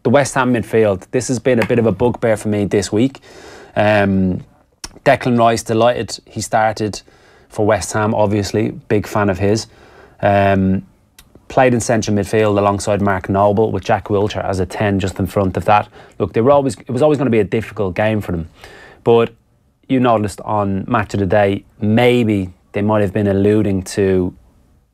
the West Ham midfield, this has been a bit of a bugbear for me this week. Declan Rice, delighted he started for West Ham, obviously, big fan of his. Played in central midfield alongside Mark Noble with Jack Wilshere as a 10 just in front of that. Look, it was always going to be a difficult game for them. But you noticed on Match of the Day, maybe they might have been alluding to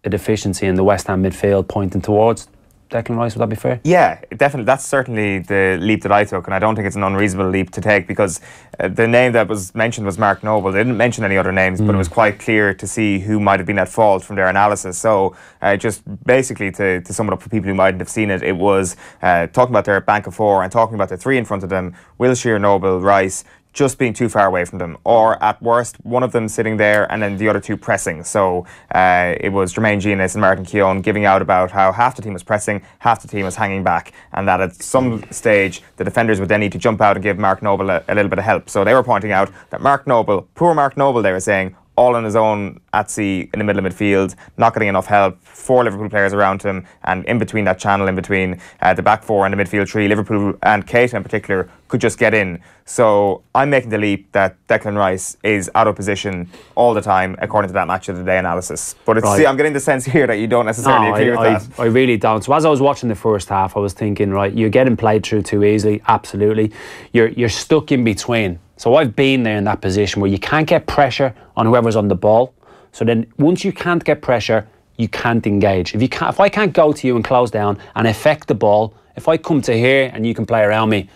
a deficiency in the West Ham midfield, pointing towards Declan Rice. Would that be fair? Yeah, definitely. That's certainly the leap that I took, and I don't think it's an unreasonable leap to take, because the name that was mentioned was Mark Noble. They didn't mention any other names, but it was quite clear to see who might have been at fault from their analysis. So just basically to sum it up for people who mightn't have seen it, it was talking about their bank of four and talking about the three in front of them, Wilshere, Noble, Rice, just being too far away from them, or at worst, one of them sitting there and then the other two pressing. So it was Jermaine Genius and Martin Keown giving out about how half the team was pressing, half the team was hanging back, and that at some stage the defenders would then need to jump out and give Mark Noble a little bit of help. So they were pointing out that Mark Noble, poor Mark Noble, they were saying, all on his own at sea in the middle of midfield, not getting enough help, 4 Liverpool players around him, and in between that channel, in between the back four and the midfield three, Liverpool and Keita in particular could just get in. So I'm making the leap that Declan Rice is out of position all the time, according to that Match of the Day analysis. But it's, Right. I'm getting the sense here that you don't necessarily agree with that. I really don't. So as I was watching the first half, I was thinking, right, you're getting played through too easily, absolutely. You're stuck in between. So I've been there in that position where you can't get pressure on whoever's on the ball. So then once you can't get pressure, you can't engage. If I can't go to you and close down and affect the ball, if I come to here and you can play around me,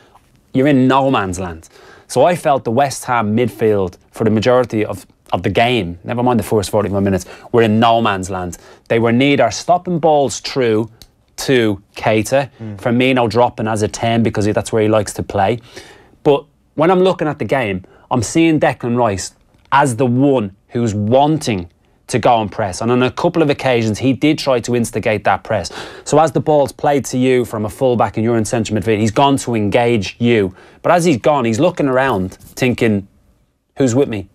you're in no man's land. So I felt the West Ham midfield for the majority of the game, never mind the first 45 minutes, were in no man's land. They were neither stopping balls through to Keita, Firmino dropping as a 10 because that's where he likes to play. But when I'm looking at the game, I'm seeing Declan Rice as the one who's wanting to go and press. And on a couple of occasions, he did try to instigate that press. So as the ball's played to you from a fullback and you're in central midfield, he's gone to engage you. But as he's gone, he's looking around thinking, who's with me?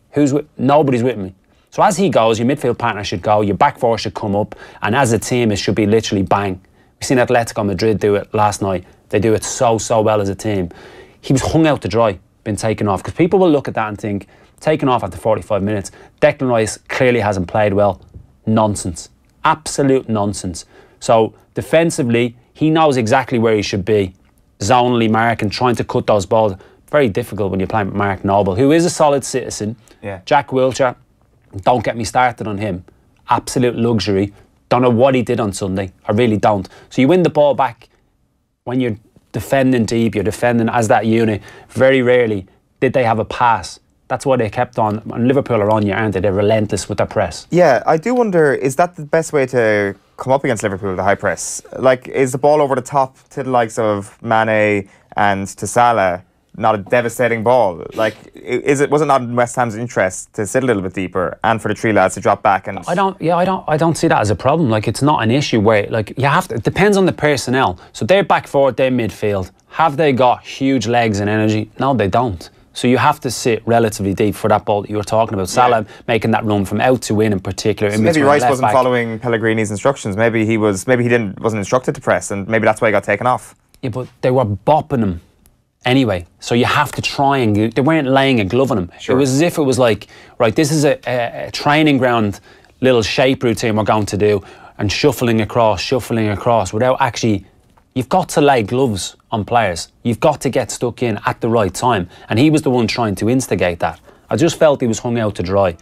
Nobody's with me. So as he goes, your midfield partner should go, your back four should come up, and as a team, it should be literally bang. We've seen Atletico Madrid do it last night. They do it so well as a team. He was hung out to dry, been taken off, because people will look at that and think, taken off after 45 minutes, Declan Rice clearly hasn't played well. Nonsense. Absolute nonsense. So defensively, he knows exactly where he should be. Zonally marking, trying to cut those balls. Very difficult when you're playing with Mark Noble, who is a solid citizen. Yeah. Jack Wilshere, don't get me started on him. Absolute luxury. Don't know what he did on Sunday. I really don't. So you win the ball back when you're defending deep, you're defending as that unit. Very rarely did they have a pass. That's why they kept on. And Liverpool are on you, aren't they? They're relentless with their press. Yeah, I do wonder, is that the best way to come up against Liverpool, the high press? Like, is the ball over the top to the likes of Mane and to Salah not a devastating ball? Like, was it not in West Ham's interest to sit a little bit deeper and for the three lads to drop back? And I don't see that as a problem. Like, it's not an issue where, like, you have to. It depends on the personnel. So they're back forward, they're midfield. Have they got huge legs and energy? No, they don't. So you have to sit relatively deep for that ball that you were talking about. Salah making that run from out to in particular. So maybe Rice wasn't following Pellegrini's instructions. Maybe he wasn't instructed to press, and maybe that's why he got taken off. Yeah, but they were bopping him anyway. So you have to try and... They weren't laying a glove on him. Sure. It was as if it was like, right, this is a training ground little shape routine we're going to do, and shuffling across without actually... You've got to lay gloves on players. You've got to get stuck in at the right time. And he was the one trying to instigate that. I just felt he was hung out to dry.